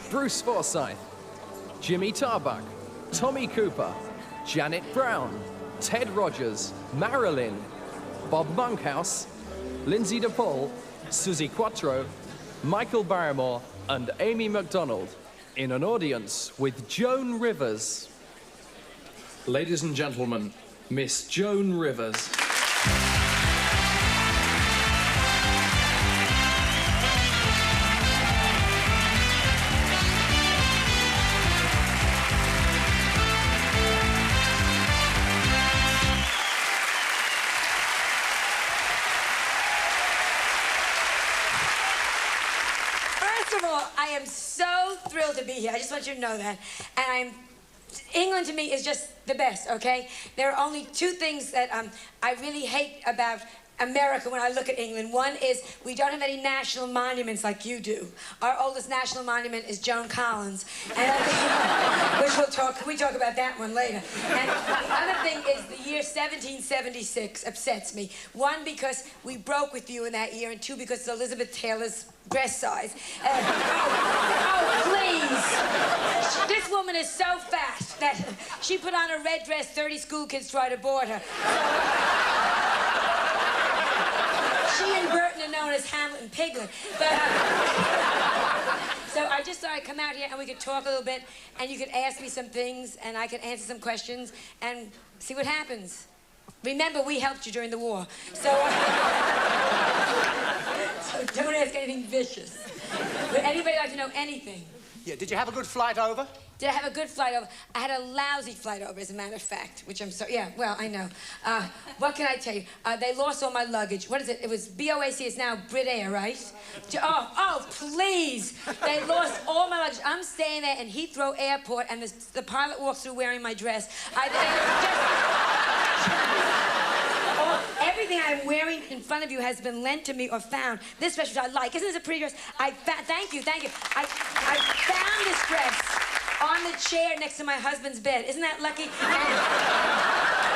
Bruce Forsyth, Jimmy Tarbuck, Tommy Cooper, Janet Brown, Ted Rogers, Marilyn, Bob Monkhouse, Lindsay DePaul, Susie Quattro, Michael Barrymore, and Amy MacDonald, in an audience with Joan Rivers. Ladies and gentlemen, Miss Joan Rivers. I am so thrilled to be here. I just want you to know that. And England to me is just the best, okay? There are only two things that I really hate about America when I look at England. One is we don't have any national monuments like you do. Our oldest national monument is Joan Collins, and which we talk about that one later. And the other thing is the year 1776 upsets me. One, because we broke with you in that year, and two, because it's Elizabeth Taylor's dress size. Please! This woman is so fat that she put on a red dress, 30 school kids tried to board her. She and Burton are known as Hamlet and Piglet. But, so I just thought I'd come out here and we could talk a little bit, and you could ask me some things, and I could answer some questions, and see what happens. Remember, we helped you during the war. So, so don't ask anything vicious. Would anybody like to know anything? Yeah, did you have a good flight over? Did I have a good flight over? I had a lousy flight over, as a matter of fact, which I'm sorry. Yeah, well, I know. What can I tell you? They lost all my luggage. What is it? It was BOAC. It's now Brit Air, right? Oh, please. They lost all my luggage. I'm staying there in Heathrow Airport, and the pilot walks through wearing my dress. Everything I'm wearing in front of you has been lent to me or found. This dress, which I like. Isn't this a pretty dress? Thank you. I found this dress on the chair next to my husband's bed. Isn't that lucky? And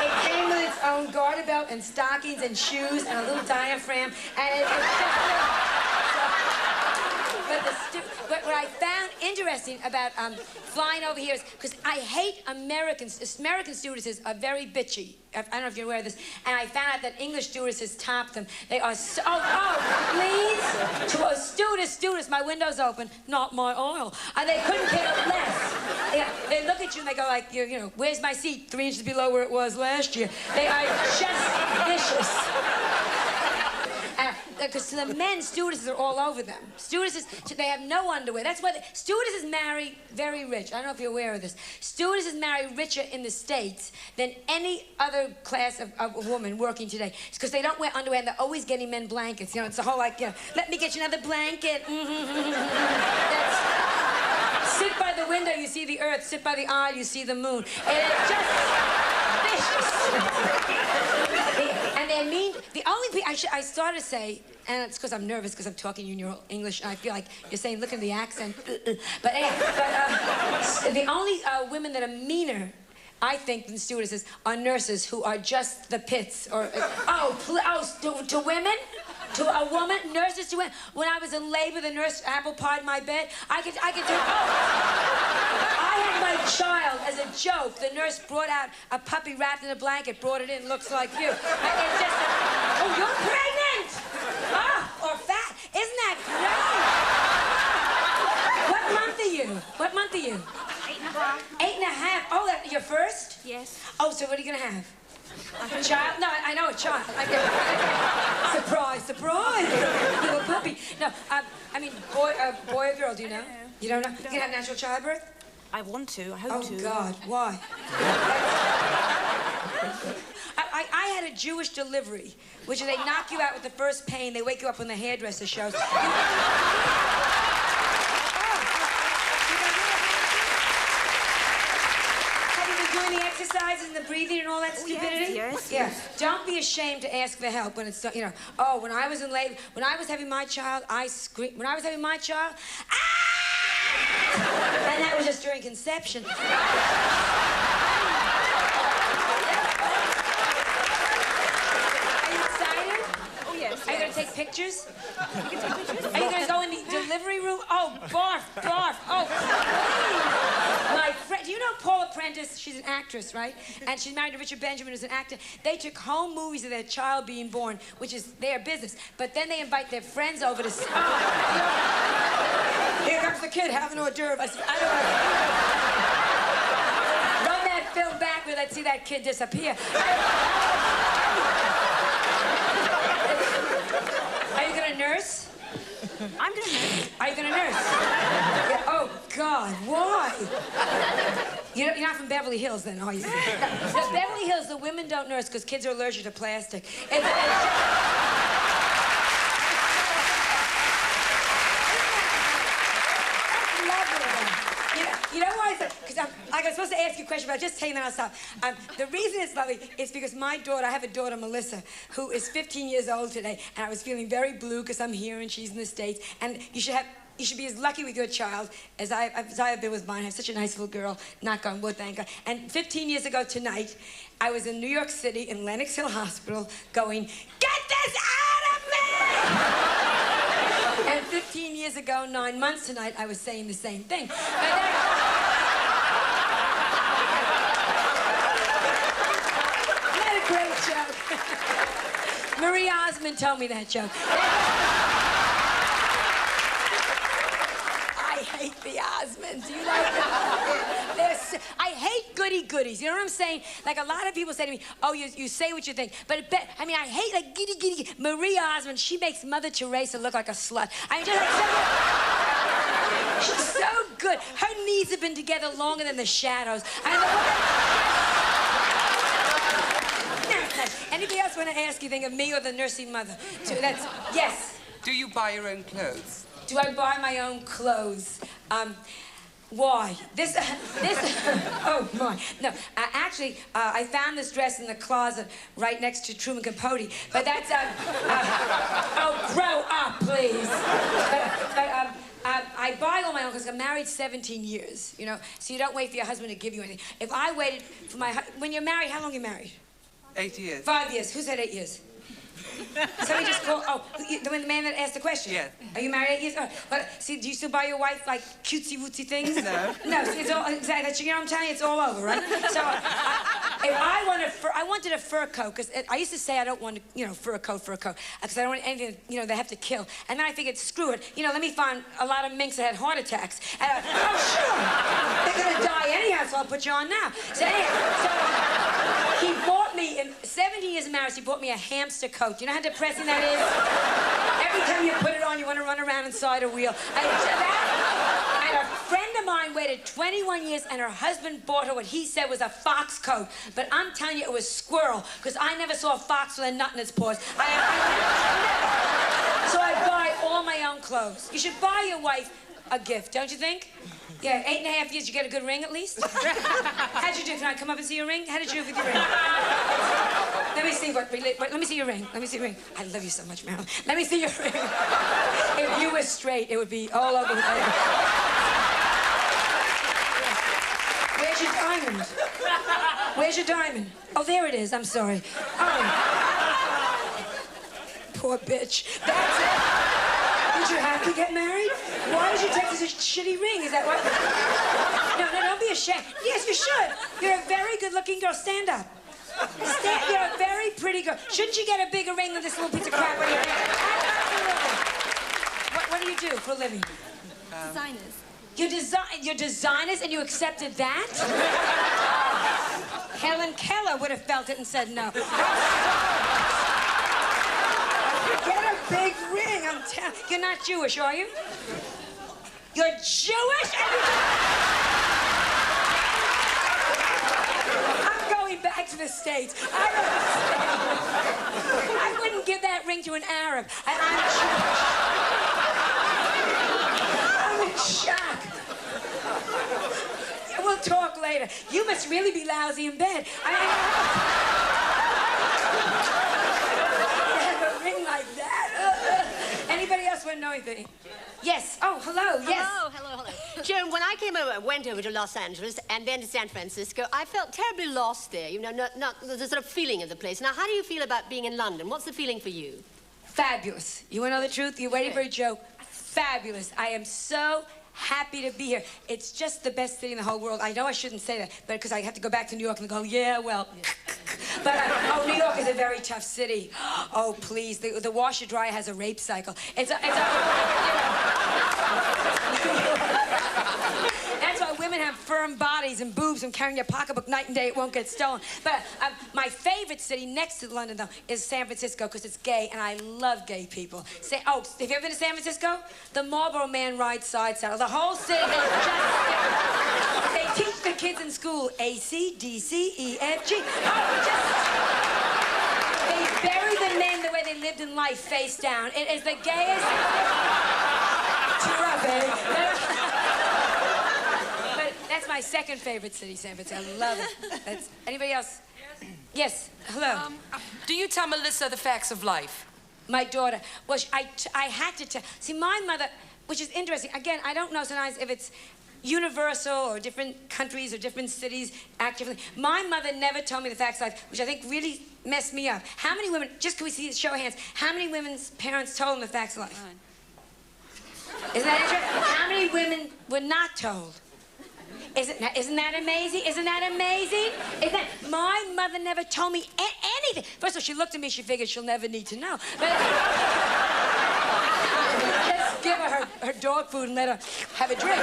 it came with its own garter belt and stockings and shoes and a little diaphragm. And it was just... But what I found interesting about flying over here is because I hate Americans. American stewardesses are very bitchy. I don't know if you're aware of this. And I found out that English stewardesses top them. They are so... please? Stewardess, my window's open. Not my oil. And they couldn't care less. They look at you and they go like, you know, where's my seat? 3 inches below where it was last year. They are just vicious. Because to the men, stewardesses are all over them. Stewardesses, they have no underwear. That's why stewardesses marry very rich. I don't know if you're aware of this. Stewardesses marry richer in the States than any other class of woman working today. It's because they don't wear underwear and they're always getting men blankets. You know, it's the whole like, you know, let me get you another blanket. Sit by the window, you see the earth. Sit by the eye, you see the moon. And it's just vicious. And they're mean. The only people I started to say, and it's because I'm nervous because I'm talking in your English, and I feel like you're saying, look at the accent. But the only women that are meaner, I think, than stewardesses are nurses who are just the pits. Or to women. To a woman, nurses to women. When I was in labor, the nurse apple pied my bed. I could do. I had my child as a joke. The nurse brought out a puppy wrapped in a blanket, brought it in, looks like you. It's just, you're pregnant! Or fat. Isn't that great? What month are you? What month are you? 8.5. 8.5. Oh, your first? Yes. Oh, so what are you gonna have? A child? No, I know a child. Surprise! Little puppy. No, I mean, boy or girl? Do you know? You don't know? You can have natural childbirth. I want to. I hope to. Oh God, why? I had a Jewish delivery, which is they knock you out with the first pain. They wake you up when the hairdresser shows. Doing the exercises and the breathing and all that stupidity? Yes. Don't be ashamed to ask for help when it's, you know, oh, when I was in labor, when I was having my child, I screamed. When I was having my child, ah! And that was just during conception. Are you excited? Oh, yes. Are you going to take pictures? You can take pictures? Are you going to go in the delivery room? Oh, barf. Oh, she's an actress, right? And she's married to Richard Benjamin, who's an actor. They took home movies of their child being born, which is their business. But then they invite their friends over to see. Here comes the kid having an hors d'oeuvre. I said, I don't know. Run that film back, let's see that kid disappear. Are you gonna nurse? I'm gonna nurse. Are you gonna nurse? Yeah, oh, God, why? You're not from Beverly Hills, then, are you? No, Beverly Hills, the women don't nurse because kids are allergic to plastic. You know why? Because I'm supposed to ask you a question, but I'll just tell you, then I'll stop. The reason it's lovely is because my daughter, I have a daughter, Melissa, who is 15 years old today, and I was feeling very blue because I'm here and she's in the States, and you should be as lucky with your child as I have been with mine. I have such a nice little girl, knock on wood, thank God. And 15 years ago tonight, I was in New York City in Lenox Hill Hospital going, get this out of me! And 15 years ago, 9 months tonight, I was saying the same thing. But not a great joke. Marie Osmond told me that joke. I hate the Osmonds. You like them? I hate goody-goodies. You know what I'm saying? Like, a lot of people say to me, oh, you say what you think. But I hate, like, giddy-giddy. Marie Osmond, she makes Mother Teresa look like a slut. I mean, just like, she's so good. Her knees have been together longer than the shadows. Anybody else want to ask anything of me or the nursing mother? So yes. Do you buy your own clothes? Do I buy my own clothes? Why? Oh, my. No, actually, I found this dress in the closet right next to Truman Capote, but that's, oh, grow up, please. I buy all my own because I'm married 17 years, you know, so you don't wait for your husband to give you anything. If I waited for when you're married, how long are you married? 8 years. 5 years. Who said 8 years? Somebody just called. Oh, the man that asked the question. Yeah. Are you married 8 years? Oh, but see, do you still buy your wife like cutesy wootsy things? No. No. See, it's all exactly. You know what I'm telling you? It's all over, right? So, if I wanted a fur coat because I used to say I don't want fur coat because I don't want anything they have to kill. And then I figured, screw it. Let me find a lot of minks that had heart attacks. And oh sure, they're gonna die anyhow, so I'll put you on now. So he bought me in 17 years of marriage. He bought me a hamster coat. You know how depressing that is? Every time you put it on, you want to run around inside a wheel. And a friend of mine waited 21 years, and her husband bought her what he said was a fox coat. But I'm telling you, it was squirrel, because I never saw a fox with a nut in its paws. So I buy all my own clothes. You should buy your wife a gift, don't you think? Yeah, 8.5 years, you get a good ring at least? How'd you do? Can I come up and see your ring? How did you do with your ring? Let me see let me see your ring. Let me see your ring. I love you so much, Marilyn. Let me see your ring. If you were straight, it would be all over the place. Where's your diamond? Where's your diamond? Oh, there it is. I'm sorry. Oh. Poor bitch. That's it. Did you have to get married? Why did you take such a shitty ring? Is that what? No, don't be ashamed. Yes, you should. You're a very good-looking girl. Stand up. You're a very pretty girl. Shouldn't you get a bigger ring than this little piece of crap on your hand? What do you do for a living? Designers. You're designers and you accepted that? Helen Keller would have felt it and said no. Get a big ring, I'm telling you. You're not Jewish, are you? You're Jewish? I'm going back to the States. I wouldn't give that ring to an Arab. And I'm Jewish. I'm in shock. We'll talk later. You must really be lousy in bed. Ring like that. Anybody else want to know anything? Yes. Oh, hello. Yes. Hello. Joan, when I went over to Los Angeles and then to San Francisco, I felt terribly lost there. Not the sort of feeling of the place. Now, how do you feel about being in London? What's the feeling for you? Fabulous. You want to know the truth? You ready for a joke? Fabulous. I am so happy to be here. It's just the best city in the whole world. I know I shouldn't say that, but because I have to go back to New York and go, yeah, well. But, oh, New York is a very tough city. Oh, please. The washer-dryer has a rape cycle. It's a you know. That's why women have firm bodies and boobs and carrying your pocketbook night and day. It won't get stolen. But my favorite city next to London, though, is San Francisco because it's gay, and I love gay people. Oh, have you ever been to San Francisco? The Marlboro Man rides side saddle. The whole city is just... They teach the kids in school A, C, D, C, E, F, G. They bury the men the way they lived in life, face down. It is the gayest... But that's my second favorite city, San Francisco. I love it. Anybody else? Yes. Hello. Do you tell Melissa the facts of life? My daughter. Well, I had to tell. See, my mother, which is interesting. Again, I don't know sometimes if it's universal or different countries or different cities act differently. My mother never told me the facts of life, which I think really messed me up. How many women, just can we see, show of hands, how many women's parents told them the facts of life? Fine. Isn't that interesting? How many women were not told? Isn't that amazing? Isn't that amazing? My mother never told me anything. First of all, she looked at me, she figured she'll never need to know. But just give her dog food and let her have a drink.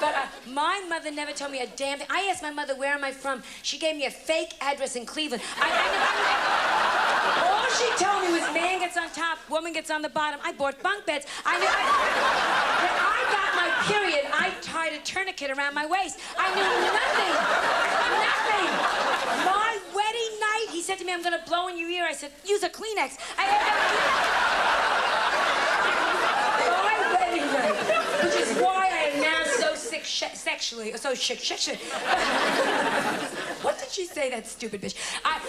But my mother never told me a damn thing. I asked my mother, where am I from? She gave me a fake address in Cleveland. All she told me was man gets on top, woman gets on the bottom. I bought bunk beds. When I got my period, I tied a tourniquet around my waist. I knew nothing. Nothing. My wedding night, he said to me, I'm going to blow in your ear. I said, use a Kleenex. My wedding night, which is why I am now so sick sexually, so sick. What did she say, that stupid bitch?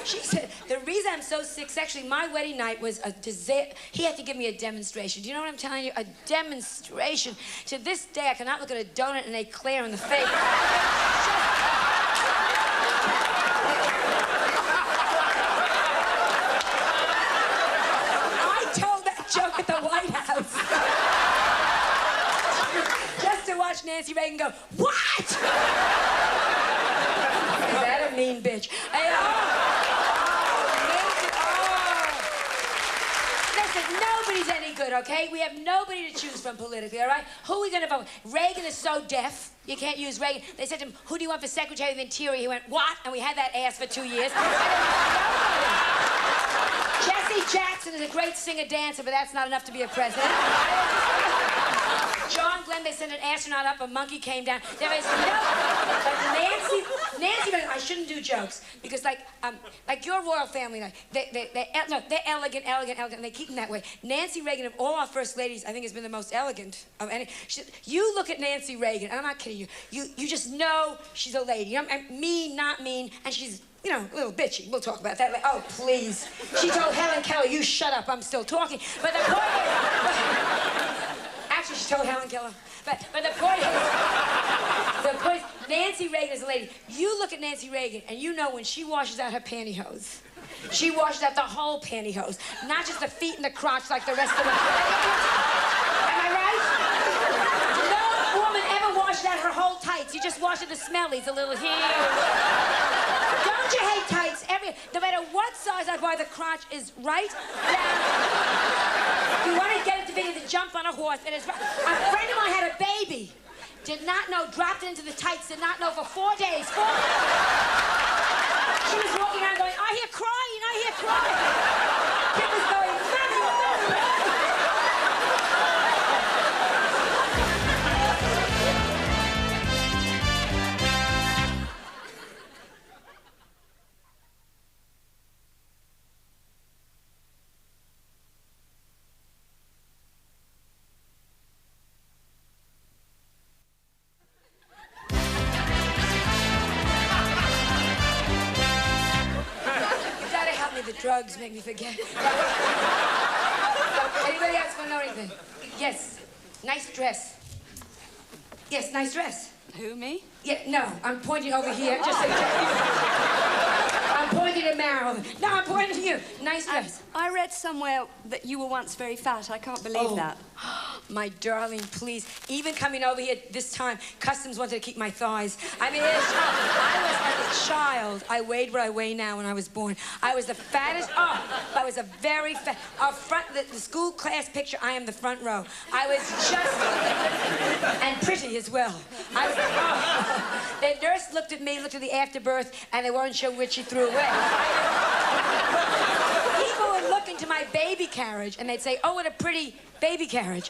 She said, the reason I'm so sick sexually, my wedding night was a disaster. He had to give me a demonstration. Do you know what I'm telling you? A demonstration. To this day, I cannot look at a donut and eclair in the face. I told that joke at the White House. Just to watch Nancy Reagan go, what? Is that a mean bitch? Listen, nobody's any good, okay? We have nobody to choose from politically, all right? Who are we going to vote? Reagan is so deaf, you can't use Reagan. They said to him, who do you want for Secretary of the Interior? He went, what? And we had that ass for 2 years. Jesse Jackson is a great singer-dancer, but that's not enough to be a president. John Glenn, they sent an astronaut up, a monkey came down. There is no... But Nancy, I shouldn't do jokes, because like your royal family, like, they're elegant, and they keep them that way. Nancy Reagan, of all our first ladies, I think has been the most elegant of any. You look at Nancy Reagan, and I'm not kidding you, you just know she's a lady. You know, mean, not mean, and she's, you know, a little bitchy. We'll talk about that later. Oh, please. She told Helen Keller, you shut up, I'm still talking. But the point is... Actually, she told Helen Keller. But the point is, Nancy Reagan is a lady. You look at Nancy Reagan, and you know when she washes out her pantyhose, she washes out the whole pantyhose, not just the feet and the crotch like the rest of them. Am I right? No woman ever washes out her whole tights. You just wash it the smellies, a little here. Don't you hate tights? No matter what size I buy, the crotch is right down. You want to get it to be to jump on a horse. It is right. A friend of mine had a baby. Did not know, dropped it into the tights, did not know for 4 days. She was walking around going, I hear crying. Kid was going, Mommy. The drugs make me forget. Anybody else want to know anything? Yes. Nice dress. Yes, nice dress. Who, me? Yeah, no, I'm pointing over here. Just so I'm pointing to Marilyn. No, I'm pointing to you. Nice dress. I read somewhere that you were once very fat. I can't believe that. my darling, please. Even coming over here this time, customs wanted to keep my thighs. I mean, I was like a child. I weighed what I weigh now when I was born. I was the fattest. Oh, I was a very fat. Our front, the school class picture, I am the front row. I was just, and pretty as well. I was, the nurse looked at me, looked at the afterbirth, and they weren't sure which she threw away. People would look into my baby carriage, and they'd say, oh, what a pretty baby carriage.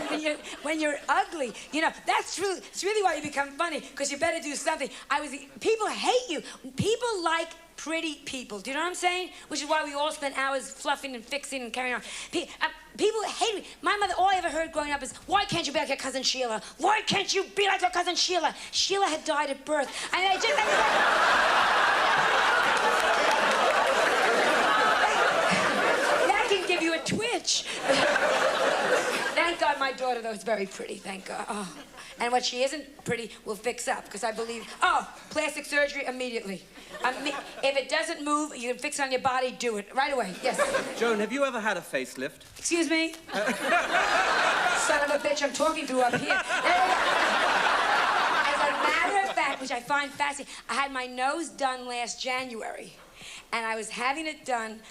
And when you're ugly, you know, that's true. It's really why you become funny, because you better do something. People hate you. People like pretty people. Do you know what I'm saying? Which is why we all spend hours fluffing and fixing and carrying on. People hate me. My mother, all I ever heard growing up is, why can't you be like your cousin Sheila? Why can't you be like your cousin Sheila? Sheila had died at birth. And I just... that can give you a twitch. Thank God my daughter, though, is very pretty. Thank God. Oh. And what she isn't pretty, we'll fix up, because I believe... Oh, plastic surgery immediately. If it doesn't move, you can fix it on your body, do it. Right away, yes. Joan, have you ever had a facelift? Excuse me? Son of a bitch, I'm talking through up here. As a matter of fact, which I find fascinating, I had my nose done last January, and I was having it done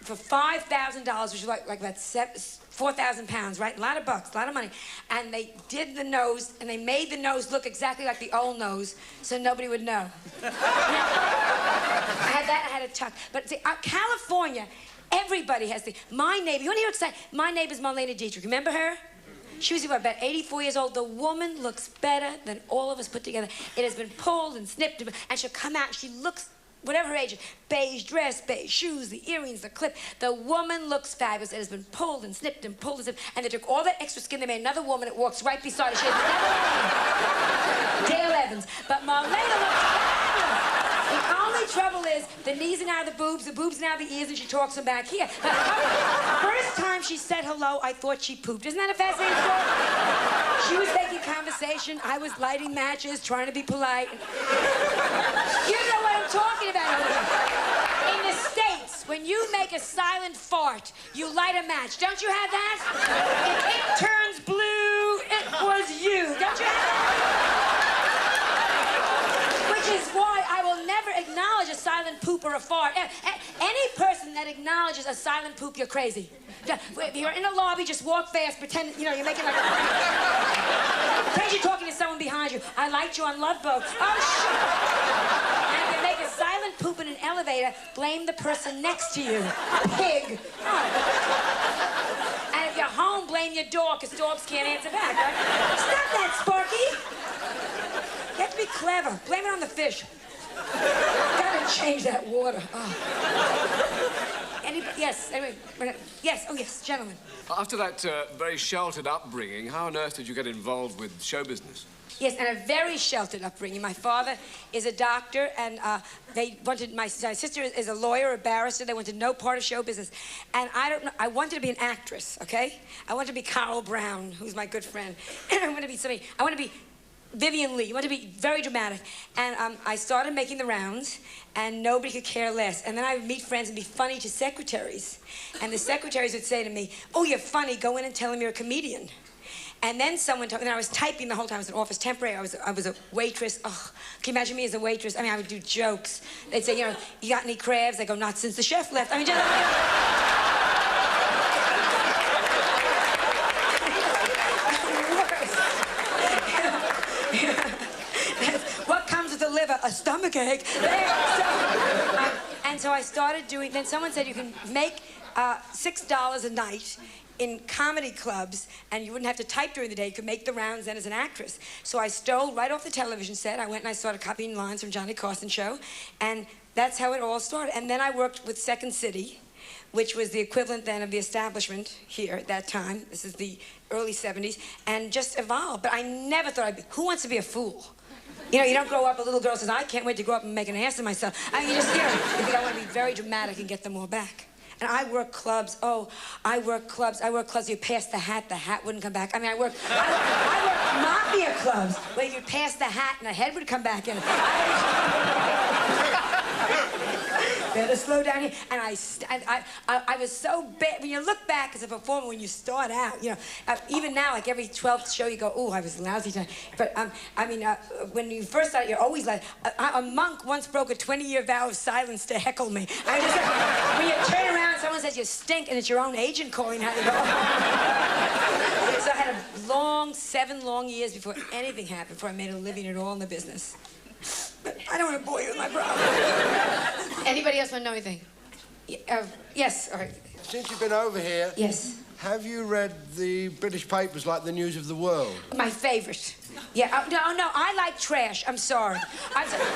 for $5,000, which is like about 4,000 pounds, right? A lot of bucks, a lot of money. And they did the nose, and they made the nose look exactly like the old nose, so nobody would know. I had that, I had a tuck. But see, California, everybody has the... My neighbor, you want to hear what's exciting? My neighbor's Marlena Dietrich. Remember her? She was about 84 years old. The woman looks better than all of us put together. It has been pulled and snipped, and she'll come out, and she looks... Whatever her age is, beige dress, beige shoes, the earrings, the clip. The woman looks fabulous. It has been pulled and snipped and pulled and snipped. And they took all that extra skin. They made another woman that walks right beside her. She has never Dale Evans. But Marlena looks fabulous. The only trouble is the knees are now the boobs are now the ears, and she talks them back here. But first time she said hello, I thought she pooped. Isn't that a fascinating story? She was making conversation. I was lighting matches, trying to be polite. You know what I'm talking about. In the States, when you make a silent fart, you light a match. Don't you have that? If it turns blue, it was you. Don't you have that? Which is why I will never acknowledge a silent poop or a fart. Any person that acknowledges a silent poop, you're crazy. If you're in a lobby, just walk fast, pretend, you know, you're making like... Pretend you're talking to someone behind you. I liked you on Love Boat. Oh, shit. And if you make a silent poop in an elevator, blame the person next to you. Pig. Oh. And if you're home, blame your dog, because dogs can't answer back, right? Stop that, Sparky. You have to be clever. Blame it on the fish. Gotta change that water. Oh. Yes, anyway, yes, oh yes, gentlemen. After that very sheltered upbringing, how on earth did you get involved with show business? Yes, and a very sheltered upbringing. My father is a doctor, and they wanted, my sister is a lawyer, a barrister. They wanted no part of show business. And I don't know, I wanted to be an actress, okay? I wanted to be Carol Brown, who's my good friend. And I wanted to be somebody, I want to be Vivian Lee. You want to be very dramatic. And I started making the rounds, and nobody could care less. And then I would meet friends and be funny to secretaries. And the secretaries would say to me, oh, you're funny. Go in and tell them you're a comedian. And then someone told me, and I was typing the whole time. I was an office temporary. I was a waitress. Oh, can you imagine me as a waitress? I mean, I would do jokes. They'd say, you know, you got any crabs? I go, not since the chef left. I mean, just... What comes with the liver? A stomach ache. And so I started doing, then someone said you can make $6 a night in comedy clubs, and you wouldn't have to type during the day. You could make the rounds then as an actress. So I stole right off the television set. I went and I started copying lines from Johnny Carson show, and that's how it all started. And then I worked with Second City, which was the equivalent then of the establishment here at that time. This is the early 70s, and just evolved. But I never thought I'd be, who wants to be a fool? You know, you don't grow up, a little girl says, I can't wait to grow up and make an ass of myself. I mean, you just, you know, you think I want to be very dramatic and get them all back. And I work clubs, I work clubs, you pass the hat wouldn't come back. I mean, I work mafia clubs, where you'd pass the hat and the head would come back in. better slow down here. And I was so bad. When you look back as a performer, when you start out, you know, even now, like every 12th show, you go, oh, I was lousy tonight. But I mean, when you first start, you're always like, a monk once broke a 20-year vow of silence to heckle me. I just, when you turn around, someone says you stink, and it's your own agent calling. How you go? So I had a 7 long years before anything happened, before I made a living at all in the business. But I don't want to bore you with my problem. Anybody else want to know anything? Yes, all right. Since you've been over here... Yes. Have you read the British papers like the News of the World? My favorite. Yeah, no, I like trash. I'm sorry.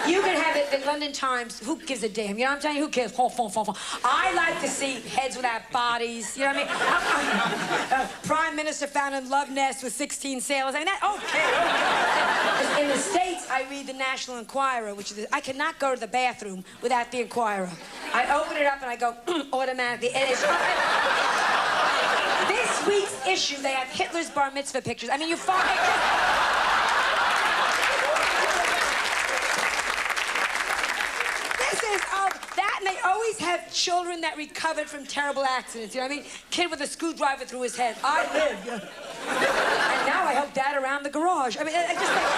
You can have it, the London Times. Who gives a damn? You know what I'm telling you? Who cares? I like to see heads without bodies. You know what I mean? Prime Minister found in love nest with 16 sailors. I mean, that, okay. In the States, I read the National Enquirer, which is, I cannot go to the bathroom without the Enquirer. I open it up and I go, automatically. It is... This week's issue, they have Hitler's bar mitzvah pictures. I mean, you find... This is, that, and they always have children that recovered from terrible accidents, you know what I mean? Kid with a screwdriver through his head. I live. And now I help Dad around the garage. I mean, I just think...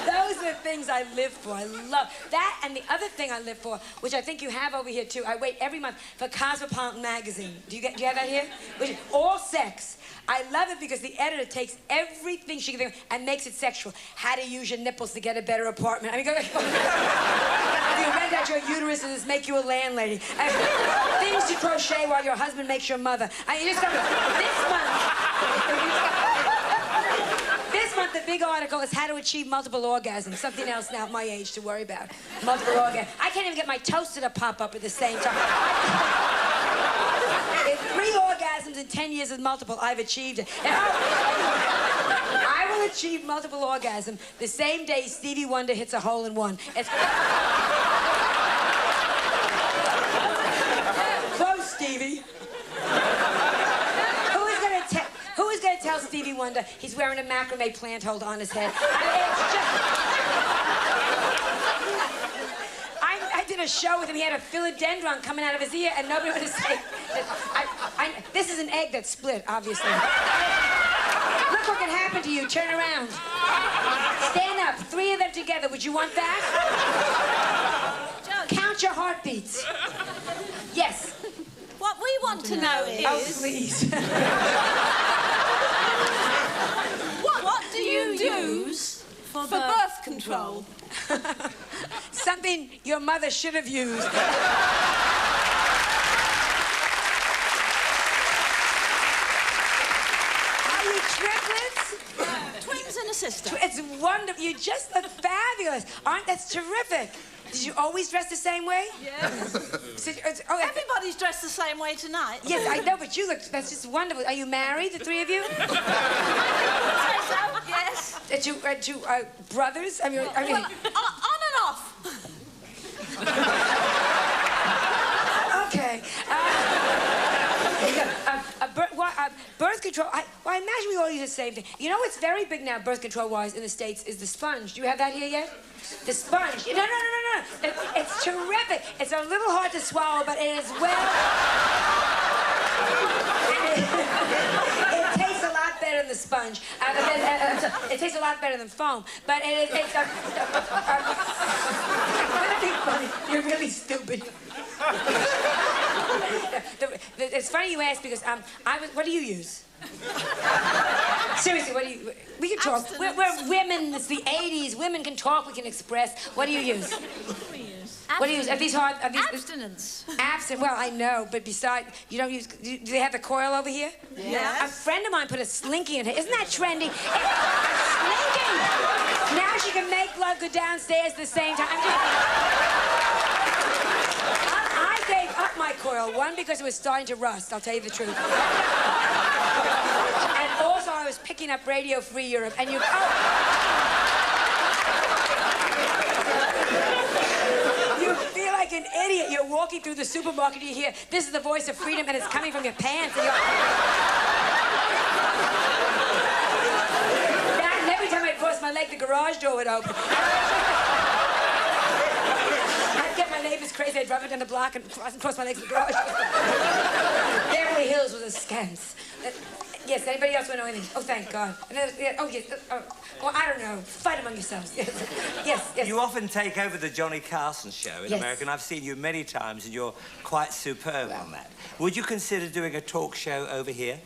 Those are the things I live for. I love that, and the other thing I live for, which I think you have over here too. I wait every month for Cosmopolitan magazine. Do you have that here? Which is all sex. I love it because the editor takes everything she can think of and makes it sexual. How to use your nipples to get a better apartment. I mean, you rent out your uterus and just make you a landlady. Things to crochet while your husband makes your mother. I mean, you just go, this month, the big article is how to achieve multiple orgasms. Something else now at my age to worry about. Multiple orgasms. I can't even get my toaster to pop up at the same time. If 3 orgasms in 10 years is multiple, I've achieved it. And I will achieve multiple orgasms the same day Stevie Wonder hits a hole in one. It's... Close, Stevie. Who is going to tell Stevie Wonder he's wearing a macrame plant hold on his head? I did a show with him. He had a philodendron coming out of his ear, and nobody would say. This is an egg that's split, obviously. Look what can happen to you. Turn around. Stand up. 3 of them together. Would you want that? Count your heartbeats. Yes. What we want to know is... Oh, please. What do you use for birth control? Something your mother should have used. Are you triplets? Twins and a sister. It's wonderful. You just look fabulous. That's terrific. Did you always dress the same way? Yes. Everybody's dressed the same way tonight. Yes, I know, but you look, that's just wonderful. Are you married, the 3 of you? I say so, yes. To brothers? I mean, well, on and off. Okay. Birth control, I imagine we all use the same thing. You know what's very big now, birth control-wise, in the States, is the sponge. Do you have that here yet? The sponge. No. It's terrific. It's a little hard to swallow, but it is well... It tastes a lot better than the sponge. It tastes a lot better than foam, but it's funny. You're really stupid. It's funny you ask because what do you use? Seriously, what do you... We can talk. We're women. It's the 80s. Women can talk. We can express. What do you use? What do you use? Are these hard? Are these... Abstinence. Abstinence. Well, I know, but besides, you don't use... Do they have the coil over here? Yes. A friend of mine put a slinky in her. Isn't that trendy? Slinky! Now she can make love go downstairs at the same time. I gave up my coil. 1, because it was starting to rust. I'll tell you the truth. And also, I was picking up Radio Free Europe, and you... You feel like an idiot. You're walking through the supermarket, you hear, this is the voice of freedom, and it's coming from your pants, and you're... And every time I crossed my leg, the garage door would open. my neighbor's crazy. I drive it down the block and cross my legs in the garage. Beverly Hills was a scams. Yes, anybody else want to know anything? Oh, thank God. Oh, yes. Well, I don't know. Fight among yourselves. Yes. You often take over the Johnny Carson show in Yes. America, and I've seen you many times, and you're quite superb on that. Would you consider doing a talk show over here?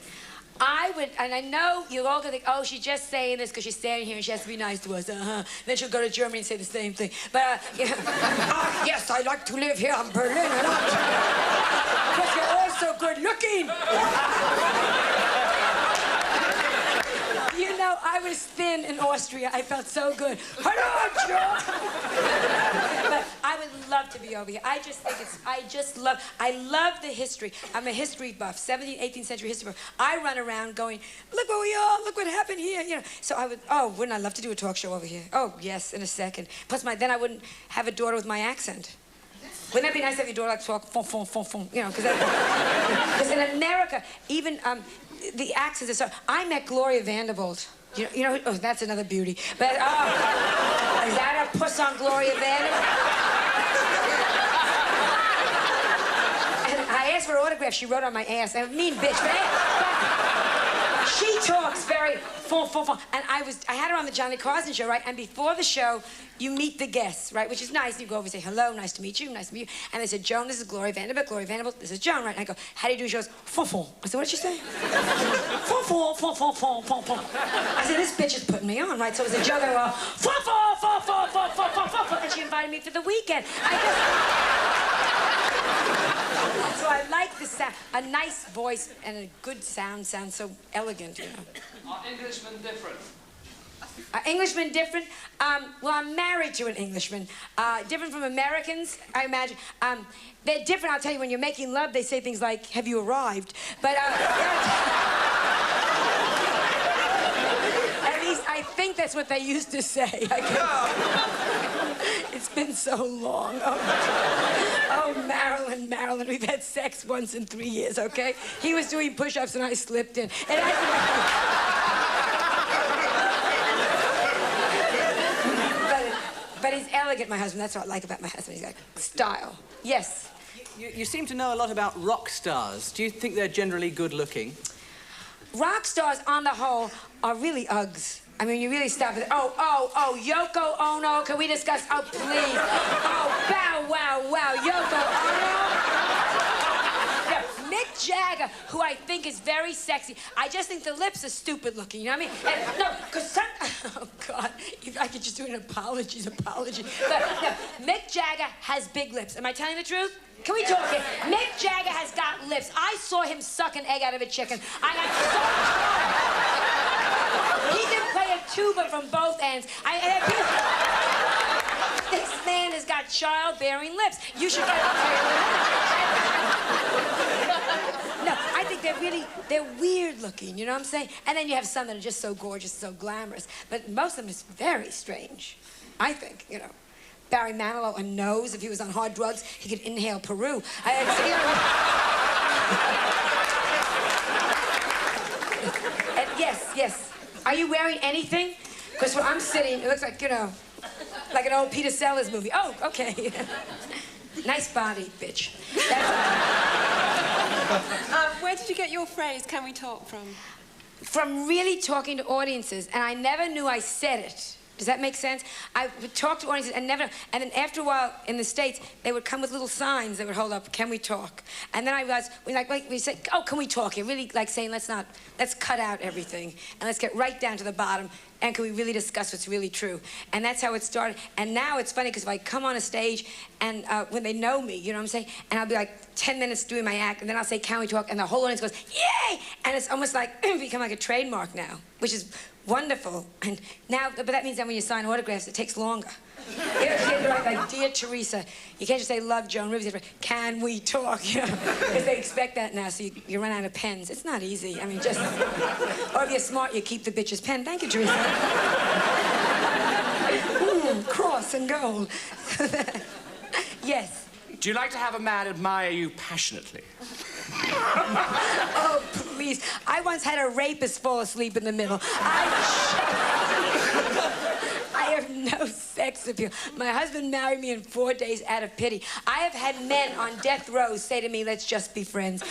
I would, and I know you're all gonna think, oh, she's just saying this because she's standing here and she has to be nice to us. Then she'll go to Germany and say the same thing. But, yes, I like to live here in Berlin a lot. Because you're all so good looking. You know, I was thin in Austria. I felt so good. Hello, Joan! But I would love to be over here. I just think I love the history. I'm a history buff, 17th, 18th century history buff. I run around going, look where we are, look what happened here, you know. So I would, wouldn't I love to do a talk show over here? Oh, yes, in a second. Plus, then I wouldn't have a daughter with my accent. Wouldn't that be nice to have your daughter like talk, you know, because in America, even, the accents are so... I met Gloria Vanderbilt. You know, oh, that's another beauty. But, is that a puss on Gloria Vanderbilt? And I asked for an autograph. She wrote on my ass. I'm a mean bitch, but she talks very... And I had her on the Johnny Carson show, right? And before the show, you meet the guests, right? Which is nice. You go over and say, hello, nice to meet you, nice to meet you. And they said, Joan, this is Gloria Vanderbilt. Gloria Vanderbilt, this is Joan, right? And I go, how do you do? She goes, fon. I said, what did she say? Fon. I said, this bitch is putting me on, right? So it was a joke. I go, fon. And she invited me for the weekend. So I like the sound. A nice voice and a good sound sounds so elegant, you know. Are Englishmen different? Are Englishmen different? Well, I'm married to an Englishman. Different from Americans, I imagine. They're different, I'll tell you, when you're making love, they say things like, have you arrived? But, at least I think that's what they used to say. It's been so long. Oh, Marilyn, we've had sex once in 3 years, okay? He was doing push-ups and I slipped in. And But he's elegant, my husband. That's what I like about my husband. He's got style. Yes? You seem to know a lot about rock stars. Do you think they're generally good-looking? Rock stars, on the whole, are really Uggs. I mean, you really stop it. Oh, Yoko Ono, can we discuss? Oh, please. Oh, wow, Yoko Ono. Yeah, Mick Jagger, who I think is very sexy. I just think the lips are stupid looking, you know what I mean? And, no, because some... Oh, God, if I could just do an apology. But, no, Mick Jagger has big lips. Am I telling the truth? Can we talk here? Mick Jagger has got lips. I saw him suck an egg out of a chicken. I got so... He can play a tuba from both ends. This man has got childbearing lips. You should get up here. No, I think they're weird looking, you know what I'm saying? And then you have some that are just so gorgeous, so glamorous. But most of them is very strange, I think, you know. Barry Manilow, a nose. If he was on hard drugs, he could inhale Peru. And yes. Are you wearing anything? Because where I'm sitting, it looks like, you know, like an old Peter Sellers movie. Oh, okay. Nice body, bitch. Where did you get your phrase, can we talk, from? From really talking to audiences, and I never knew I said it. Does that make sense? I would talk to audiences and never... And then after a while, in the States, they would come with little signs that would hold up, can we we And then I realized, we said, oh, can we talk here? Really like saying, let's cut out everything, and let's get right down to the bottom, and can we really discuss what's really true? And that's how it started. And now it's funny, because if I come on a stage, and when they know me, you know what I'm saying? And I'll be like 10 minutes doing my act, and then I'll say, can we talk? And the whole audience goes, yay! And it's almost like, become like a trademark now, which is wonderful. And now, but that means that when you sign autographs, it takes longer. You can't write like, dear Teresa. You can't just say, love Joan Rivers. You have to, can we talk? You know, because they expect that now, so you run out of pens. It's not easy. I mean, just... Or if you're smart, you keep the bitch's pen. Thank you, Teresa. Cross and gold. Yes. Do you like to have a man admire you passionately? Oh, please. I once had a rapist fall asleep in the middle. I have no sense. sex appeal. My husband married me in 4 days out of pity. I have had men on death row say to me, let's just be friends. And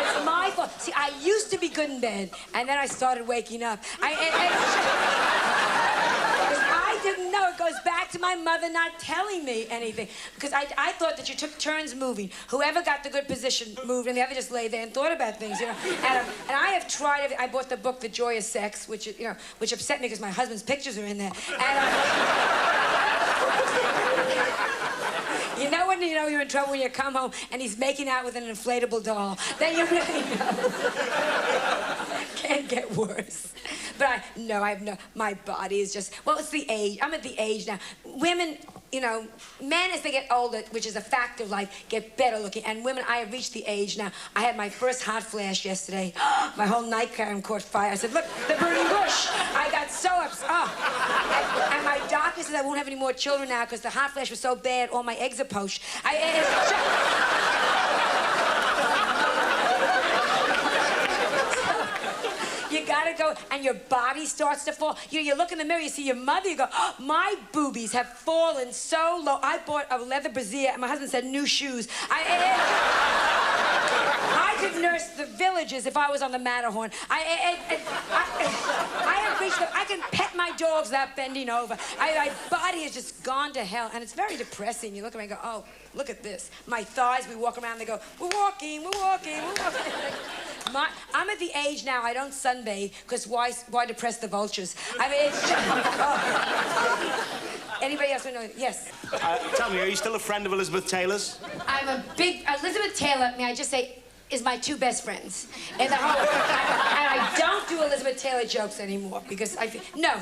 it's my fault. See, I used to be good in bed, and then I started waking up. I didn't know. It goes back to my mother not telling me anything. Because I thought that you took turns moving. Whoever got the good position moved, and the other just lay there and thought about things, you know. And I have tried everything. I bought the book, The Joy of Sex, which, you know, which upset me because my husband's pictures are in there. And you know when you know you're in trouble when you come home and he's making out with an inflatable doll? Then you really know. Can't get worse. But my body is just, well, it's the age. I'm at the age now. Women, you know, men as they get older, which is a fact of life, get better looking. And women, I have reached the age now. I had my first hot flash yesterday. My whole nightgown caught fire. I said, look, the burning bush. I got so upset. Oh. And my doctor said I won't have any more children now because the hot flash was so bad, all my eggs are poached. You gotta go, and your body starts to fall. You look in the mirror, you see your mother, you go, oh, my boobies have fallen so low. I bought a leather brassiere, and my husband said, new shoes. I could nurse the villages if I was on the Matterhorn. I have reached I can pet my dogs without bending over. My body has just gone to hell, and it's very depressing. You look at me and go, oh, look at this. My thighs, we walk around, they go, we're walking, we're walking, we're walking. I'm at the age now, I don't sunbathe, because why depress the vultures? I mean, it's just, oh. Anybody else want to know? Yes? Tell me, are you still a friend of Elizabeth Taylor's? I'm a big, Elizabeth Taylor, may I just say, is my two best friends. In the whole, and I don't do Elizabeth Taylor jokes anymore, because no.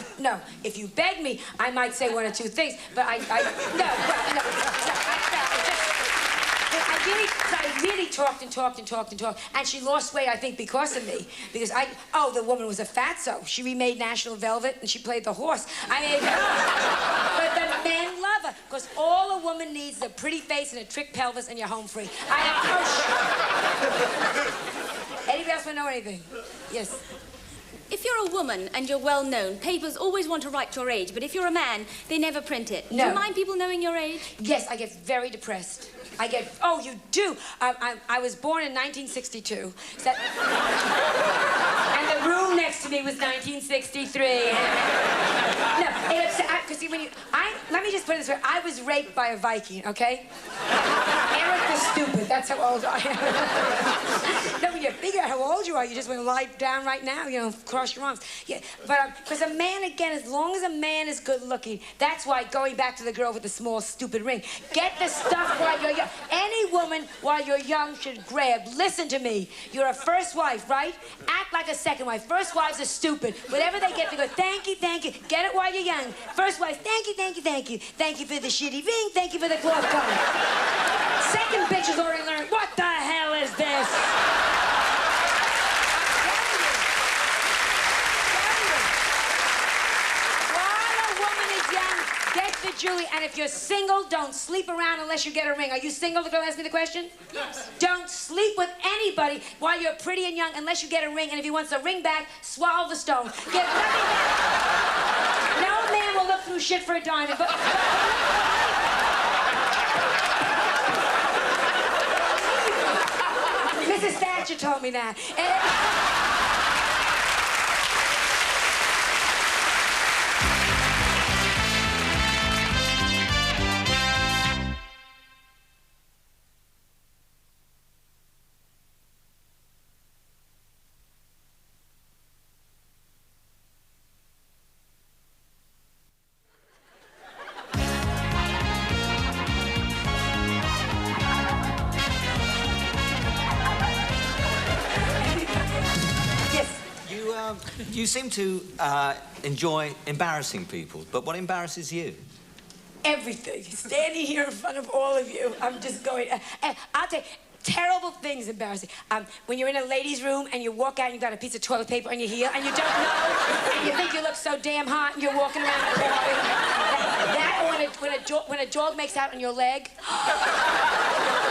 If you beg me, I might say one or two things, but I really talked, and she lost weight, I think, because of me. Because the woman was a fatso. She remade National Velvet, and she played the horse. I mean, but the men love her, because all a woman needs is a pretty face and a trick pelvis, and you're home free. Anybody else want to know anything? Yes. If you're a woman and you're well known, papers always want to write your age, but if you're a man, they never print it. No. Do you mind people knowing your age? Yes, I get very depressed. Oh, you do? I was born in 1962. And the room next to me was 1963. No, because see, let me just put it this way. I was raped by a Viking, okay? Eric the Stupid, that's how old I am. No, when you figure out how old you are, you just want to lie down right now, you know, cross your arms. Yeah, but, because a man, again, as long as a man is good looking, that's why, going back to the girl with the small, stupid ring, get the stuff while you're young. Any woman, while you're young, should grab. Listen to me. You're a first wife, right? Act like a second wife. First wives are stupid. Whatever they get, they go, thank you, thank you. Get it while you're young. First wife, thank you, thank you, thank you. Thank you for the shitty ring. Thank you for the cloth cover. Second bitch has already learned, what the hell is this? Get the jewelry, and if you're single, don't sleep around unless you get a ring. Are you single? The girl asked me the question? Yes. Don't sleep with anybody while you're pretty and young unless you get a ring, and if he wants a ring back, swallow the stone. Get nothing back. No man will look through shit for a diamond, but Mrs. Thatcher told me that. You seem to enjoy embarrassing people, but what embarrasses you? Everything. Standing here in front of all of you, I'm just going... I'll tell you, terrible things embarrassing. When you're in a ladies' room and you walk out and you've got a piece of toilet paper on your heel and you don't know, and you think you look so damn hot and you're walking around the hallway. That or when a dog makes out on your leg.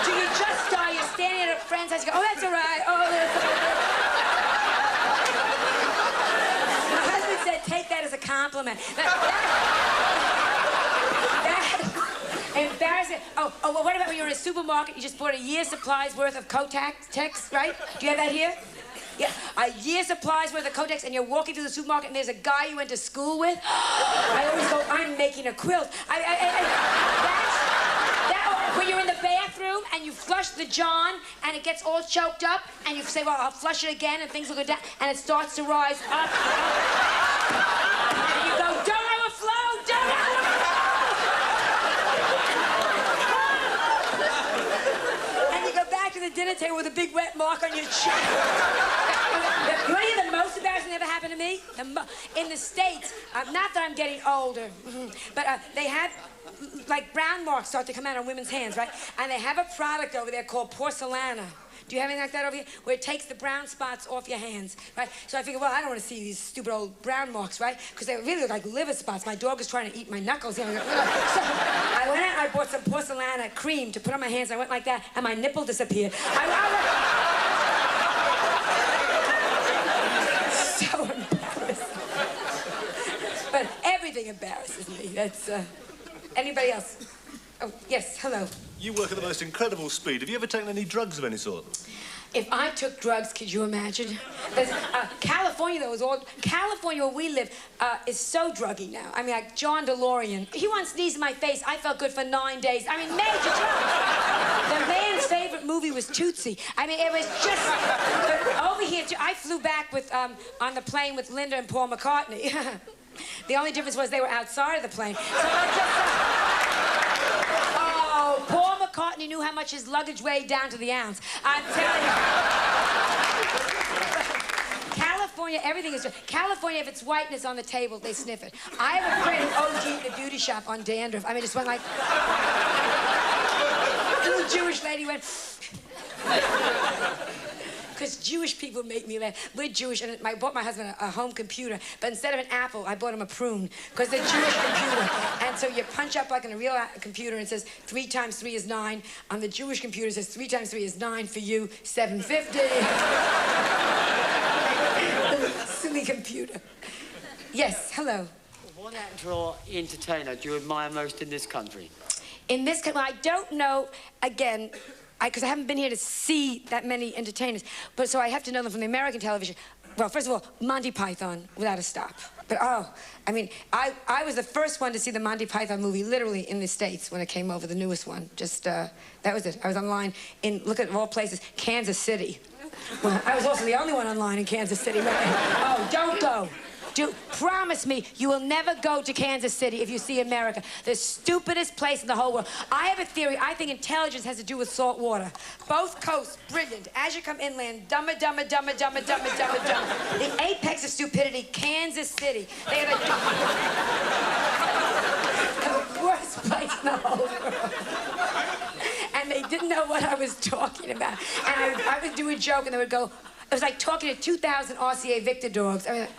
Do you just die? You're standing at a friend's house, you go, oh, that's all right. Oh, that's all right. Take that as a compliment. Embarrassing. Oh, well, what about when you're in a supermarket, you just bought a year's supplies worth of Kotex, right? Do you have that here? Yeah, a year's supplies worth of Kotex, and you're walking through the supermarket, and there's a guy you went to school with. I always go, I'm making a quilt. When you're in the bathroom, and you flush the John, and it gets all choked up, and you say, well, I'll flush it again, and things will go down, and it starts to rise up. And you go, don't overflow, don't overflow! And you go back to the dinner table with a big wet mark on your chin. You want to hear the most embarrassing that ever happened to me? In the States, not that I'm getting older, but they have, like, brown marks start to come out on women's hands, right? And they have a product over there called porcelana. Do you have anything like that over here? Where it takes the brown spots off your hands, right? So I figured, well, I don't want to see these stupid old brown marks, right? Because they really look like liver spots. My dog is trying to eat my knuckles. So I went out and I bought some porcelana cream to put on my hands. I went like that, and my nipple disappeared. So embarrassing. But everything embarrasses me. That's, anybody else? Oh, yes, hello. You work at the most incredible speed. Have you ever taken any drugs of any sort? If I took drugs, could you imagine? California, though, is all... California, where we live, is so druggy now. I mean, like John DeLorean. He once sneezed in my face. I felt good for 9 days. I mean, major drugs. The man's favorite movie was Tootsie. I mean, it was just... Over here, I flew back with, on the plane with Linda and Paul McCartney. The only difference was they were outside of the plane. So I just... Oh, Paul McCartney knew how much his luggage weighed down to the ounce. I'm telling you. California, everything is... California, if it's white and it's on the table, they sniff it. I have a friend who OG'd in a beauty shop on dandruff. I mean, just went like... A little Jewish lady went... Because Jewish people make me laugh. We're Jewish, and I bought my husband a home computer, but instead of an apple, I bought him a prune, because they're Jewish computer. And so you punch up like in a real computer, and it says 3 times 3 is 9. On the Jewish computer, it says 3 times 3 is 9 for you, 750. Silly computer. Yes, hello. What actor or entertainer do you admire most in this country? In this country, I don't know, again, because I haven't been here to see that many entertainers, but so I have to know them from the American television. Well, first of all, Monty Python, without a stop. But, oh, I mean, I was the first one to see the Monty Python movie, literally, in the States when it came over, the newest one. Just, that was it. I was online in, look at all places, Kansas City. Well, I was also the only one online in Kansas City. Oh, don't go. Promise me you will never go to Kansas City if you see America. The stupidest place in the whole world. I have a theory. I think intelligence has to do with salt water. Both coasts, brilliant. As you come inland, dumber, dumber, dumber, dumber, dumber, dumber, dumber. The apex of stupidity, Kansas City. They are the worst place in the whole world. And they didn't know what I was talking about. And I would do a joke, and they would go, it was like talking to 2,000 RCA Victor dogs. I mean, and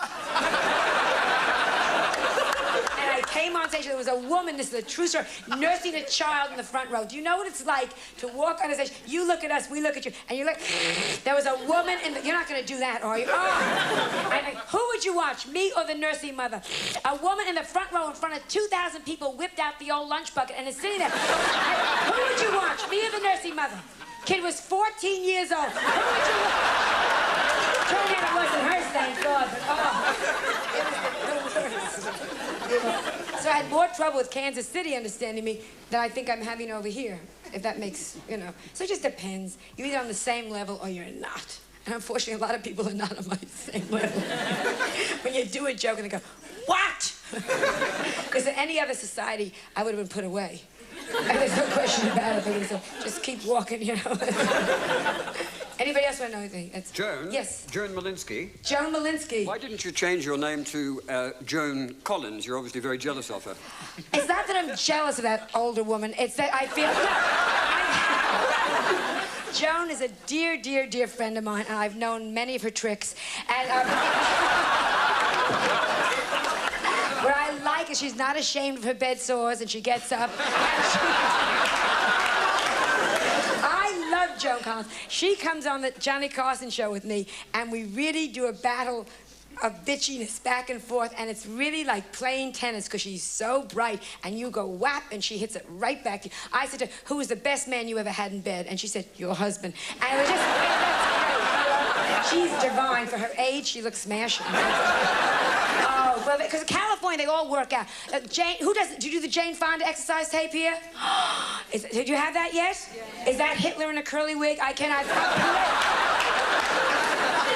I came on stage, and there was a woman, this is a true story, nursing a child in the front row. Do you know what it's like to walk on the stage? You look at us, we look at you, and you look... There was a woman in the... You're not going to do that, are you? Oh! Who would you watch, me or the nursing mother? A woman in the front row in front of 2,000 people whipped out the old lunch bucket and is sitting there. Who would you watch, me or the nursing mother? Kid was 14 years old. Who would you watch? Turned out it wasn't her, thank God, but it was the worst. So I had more trouble with Kansas City understanding me than I think I'm having over here, if that makes, you know. So it just depends. You're either on the same level or you're not. And unfortunately, a lot of people are not on my same level. When you do a joke and they go, what? Because in any other society, I would have been put away. And there's no question about it. So just keep walking, you know. Anybody else want to know anything? Joan? Yes. Joan Malinsky? Joan Malinsky. Why didn't you change your name to Joan Collins? You're obviously very jealous of her. It's not that I'm jealous of that older woman. It's that I feel... No, Joan is a dear, dear, dear friend of mine, and I've known many of her tricks. And... what I like is she's not ashamed of her bed sores, and she gets up. I love Joan Collins. She comes on the Johnny Carson show with me, and we really do a battle of bitchiness back and forth, and it's really like playing tennis because she's so bright, and you go whap, and she hits it right back to you. I said to her, who was the best man you ever had in bed? And she said, your husband. And it was just, that's great. She's divine. For her age, she looks smashing. Oh, well, because in California, they all work out. Jane, do you do the Jane Fonda exercise tape here? Did you have that yet? Yeah. Is that Hitler in a curly wig? I cannot.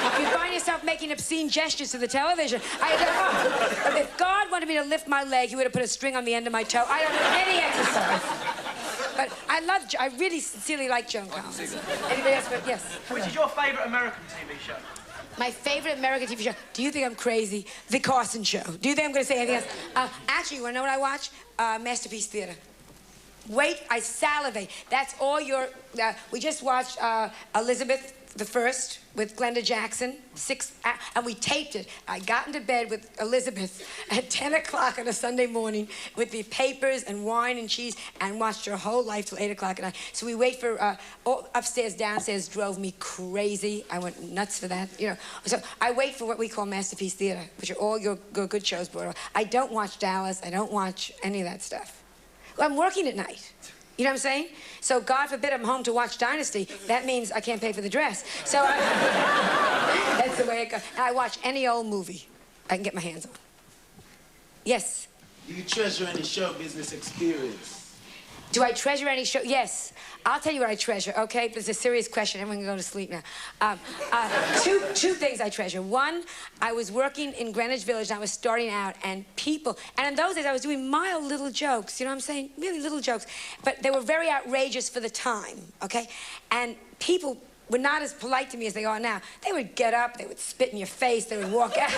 If you find yourself making obscene gestures to the television, if God wanted me to lift my leg, he would have put a string on the end of my toe. I don't do any exercise. But I really sincerely like Joan Collins. Anybody else? Yes. Which is your favourite American TV show? My favorite American TV show. Do you think I'm crazy? The Carson Show. Do you think I'm going to say anything else? Actually, you want to know what I watch? Masterpiece Theater. Wait, I salivate. That's all your... we just watched Elizabeth I with Glenda Jackson, and we taped it. I got into bed with Elizabeth at 10 o'clock on a Sunday morning with the papers and wine and cheese and watched her whole life till 8 o'clock at night. So we wait for, upstairs, downstairs drove me crazy. I went nuts for that, you know. So I wait for what we call Masterpiece Theater, which are all your good shows, Bordeaux. I don't watch Dallas. I don't watch any of that stuff. Well, I'm working at night. You know what I'm saying? So God forbid I'm home to watch Dynasty. That means I can't pay for the dress. So that's the way it goes. And I watch any old movie I can get my hands on. Yes? Do you treasure any show business experience? Do I treasure any show? Yes. I'll tell you what I treasure, okay? It's a serious question. Everyone can go to sleep now. Two things I treasure. One, I was working in Greenwich Village, and I was starting out, and people... And in those days, I was doing mild little jokes, you know what I'm saying? Really little jokes. But they were very outrageous for the time, okay? And people were not as polite to me as they are now. They would get up, they would spit in your face, they would walk out.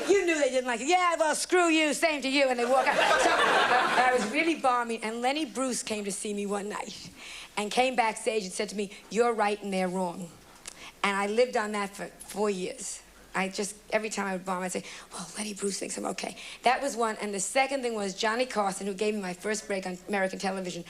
You knew they didn't like it. Yeah, well, screw you, same to you, and they walk out. So I was really bombing, and Lenny Bruce came to see me one night and came backstage and said to me, you're right and they're wrong. And I lived on that for 4 years. Every time I would bomb, I'd say, well, Lenny Bruce thinks I'm okay. That was one, and the second thing was Johnny Carson, who gave me my first break on American television.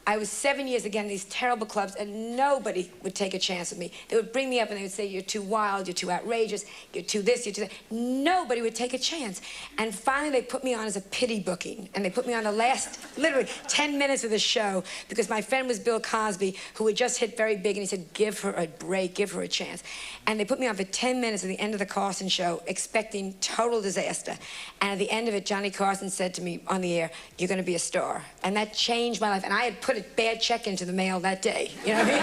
I was 7 years again in these terrible clubs, and nobody would take a chance with me. They would bring me up and they would say, you're too wild, you're too outrageous, you're too this, you're too that. Nobody would take a chance. And finally, they put me on as a pity booking, and they put me on the last, literally, 10 minutes of the show, because my friend was Bill Cosby, who had just hit very big, and he said, give her a break, give her a chance. And they put me on for 10 minutes at the end of the Carson show, expecting total disaster. And at the end of it, Johnny Carson said to me on the air, you're going to be a star. And that changed my life. And I had put a bad check into the mail that day, you know what I mean?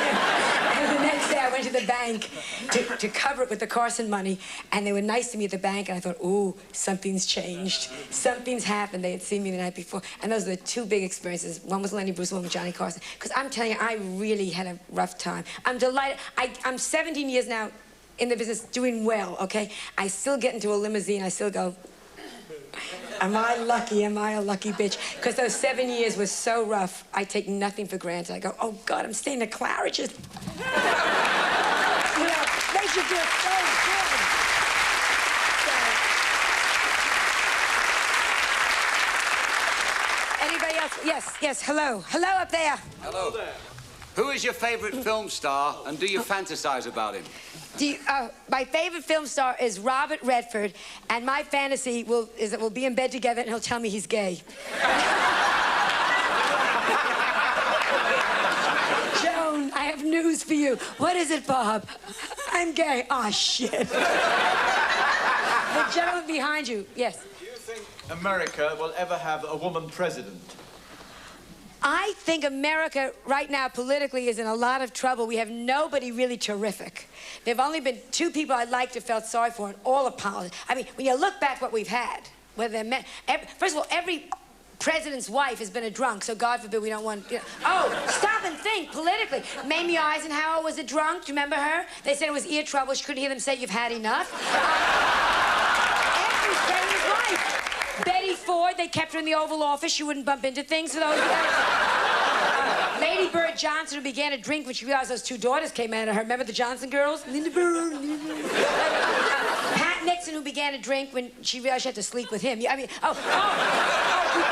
And the next day I went to the bank to cover it with the Carson money, and they were nice to me at the bank, and I thought, ooh, something's changed. Something's happened. They had seen me the night before. And those are the two big experiences. One was Lenny Bruce, one was Johnny Carson. Because I'm telling you, I really had a rough time. I'm delighted. I'm 17 years now in the business, doing well, okay? I still get into a limousine. I still go, am I lucky? Am I a lucky bitch? Because those 7 years was so rough, I take nothing for granted. I go, oh, God, I'm staying at Claridge's. You know, they should do it so good. So. Anybody else? Yes, hello. Hello up there. Hello there. Who is your favourite film star, and do you fantasize about him? My favorite film star is Robert Redford, and my fantasy is that we'll be in bed together and he'll tell me he's gay. Joan, I have news for you. What is it, Bob? I'm gay. Aw, shit. The gentleman behind you, yes. Do you think America will ever have a woman president? I think America right now politically is in a lot of trouble. We have nobody really terrific. There have only been 2 people I liked or felt sorry for in all of politics. I mean, when you look back what we've had, whether they're men, first of all, every president's wife has been a drunk, so God forbid we don't want, you know. Oh, stop and think politically. Mamie Eisenhower was a drunk. Do you remember her? They said it was ear trouble. She couldn't hear them say you've had enough. Every president's wife. Betty Ford, they kept her in the Oval Office. She wouldn't bump into things for those guys. Lady Bird Johnson, who began to drink when she realized those 2 daughters came out of her. Remember the Johnson girls? Linda Bird. Pat Nixon, who began to drink when she realized she had to sleep with him. I mean,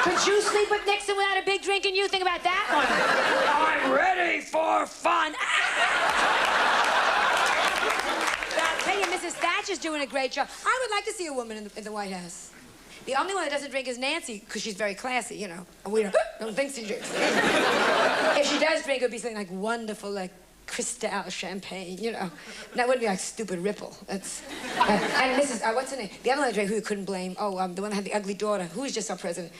could you sleep with Nixon without a big drink? And you think about that one? I'm ready for fun. Now, tell you, Mrs. Thatcher's doing a great job. I would like to see a woman in the White House. The only one that doesn't drink is Nancy, because she's very classy, you know. And we don't think she drinks. If she does drink, it would be something like wonderful, like Cristal champagne, you know. That wouldn't be like stupid Ripple. That's... and Mrs. what's her name? The other one who you couldn't blame. Oh, the one that had the ugly daughter. Who was just our president?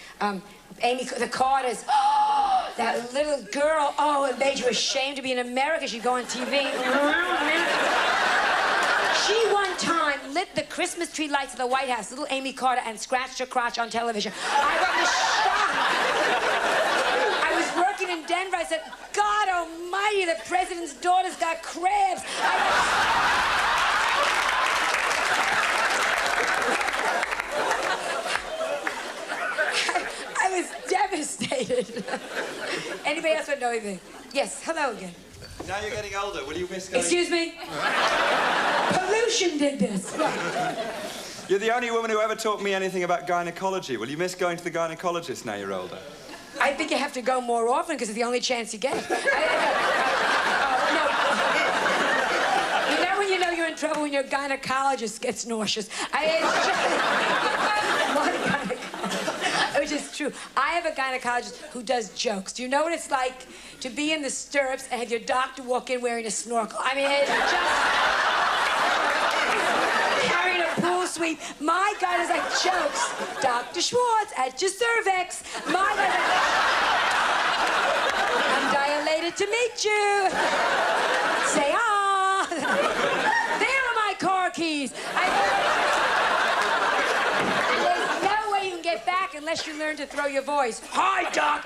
Amy, the Carters. Oh, that little girl. Oh, it made you ashamed to be in America. She'd go on TV. She one time lit the Christmas tree lights of the White House, little Amy Carter, and scratched her crotch on television. I was shocked. I was working in Denver. I said, God almighty, the president's daughter's got crabs. I was devastated. Anybody else want to know anything? Yes, hello again. Now you're getting older. Will you miss going... Excuse me? Pollution did this. You're the only woman who ever taught me anything about gynecology. Will you miss going to the gynecologist now you're older? I think you have to go more often because it's the only chance you get. No. You know you're in trouble when your gynecologist gets nauseous. Which is true. I have a gynecologist who does jokes. Do you know what it's like to be in the stirrups and have your doctor walk in wearing a snorkel? I mean, it's just... carrying a pool sweep. My guy does like jokes. Dr. Schwartz, at your cervix. My guy does like... I'm dilated to meet you. Say, ah. There are my car keys. There's no way you can get back unless you learn to throw your voice. Hi, Doc.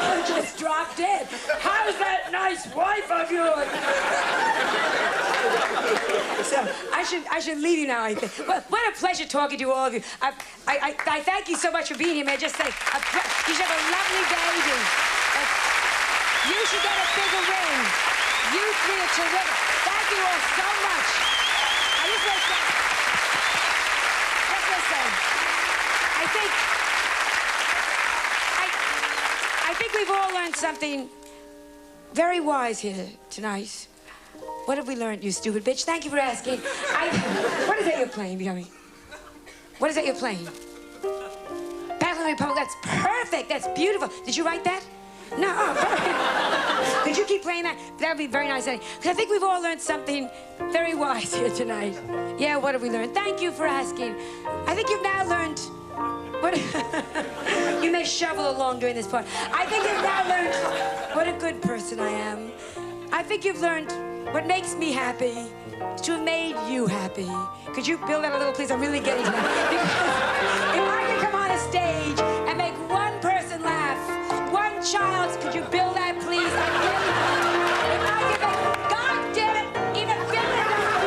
I just dropped dead. How's that nice wife of yours? So, I should leave you now, I think. Well, what a pleasure talking to all of you. I thank you so much for being here. May I just say, you should have a lovely baby. You should get a bigger ring. You three are terrific. Thank you all so much. I just want to say, I think we've all learned something very wise here tonight. What have we learned, you stupid bitch? Thank you for asking. What is that you're playing, Yummy? What is that you're playing? Battle of the Republic, that's perfect, that's beautiful. Did you write that? No, oh, perfect. Could you keep playing that? That would be very nice. Because I think we've all learned something very wise here tonight. Yeah, what have we learned? Thank you for asking. I think you've now learned... What? You may shovel along during this part. I think you've now learned what a good person I am. I think you've learned what makes me happy is to have made you happy. Could you build that a little, please? I'm really getting to that. Because if I could come on a stage and make one person laugh, one child, could you build that, please? If I could make, God damn it, even bigger enough.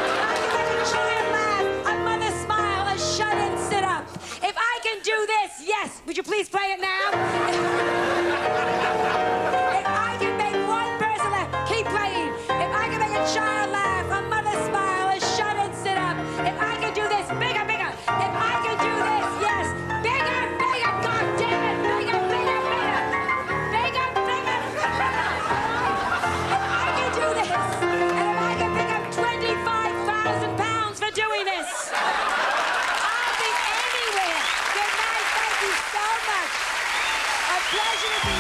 If I could make a child laugh, a mother smile, a shut-in sit-up. If I can do this, yes, would you please play it now? If I can make one person laugh, keep playing. If I can make a child laugh, a mother smile, a shut-in sit-up. If I can do this, bigger, bigger. If I can do this, yes, bigger, bigger, God damn it, bigger, bigger, bigger. Bigger, bigger, bigger. If I can do this, and if I can pick up 25,000 pounds for doing this, I'll be anywhere. Good night, thank you so much. A pleasure to be